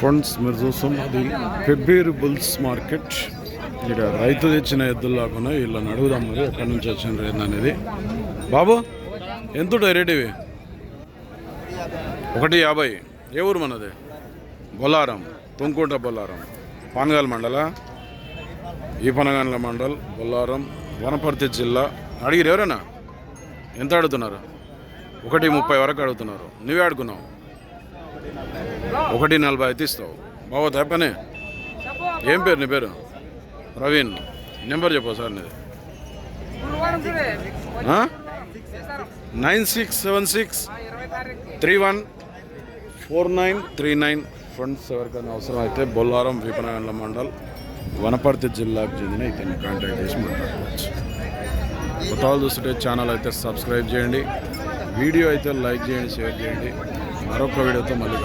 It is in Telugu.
ఫ్రెండ్స్ మీరు చూస్తున్నది పెబ్బేరు బుల్స్ మార్కెట్. ఇక్కడ రైతు తెచ్చిన ఎద్దులు లాకుండా వీళ్ళని అడుగుదాం మరి ఎక్కడి నుంచి వచ్చిన ఏందనేది. బాబు ఎంత రేట్ ఇవి? 150. ఏ ఊరు మనది? బొల్లారం, తుంకుంట బొల్లారం, పానగాల మండల, ఈ పనగాన్ల మండల్, బొల్లారం, వనపర్తి జిల్లా. అడిగిరు ఎవరైనా? ఎంత అడుగుతున్నారు? 130 వరకు అడుగుతున్నారు. నువ్వే అడుగున్నావు. 140 అయితే ఇస్తావు. బాబు తప్పనే. ఏం పేరు నీ పేరు? ప్రవీణ్. నెంబర్ చెప్పు సార్ నీది. 9676314939. ఫ్రెండ్స్ ఎవరికైనా అవసరం అయితే బొల్లారం, వీపనగండ్ల మండల్, వనపర్తి జిల్లాకు చెందిన ఇతన్ని కాంటాక్ట్ చేసి మాట్లాడుకోవచ్చు. కొత్తలు చూస్తుంటే ఛానల్ అయితే సబ్స్క్రైబ్ చేయండి, వీడియో అయితే లైక్ చేయండి, షేర్ చేయండి. మరొక వీడియోతో మళ్ళీ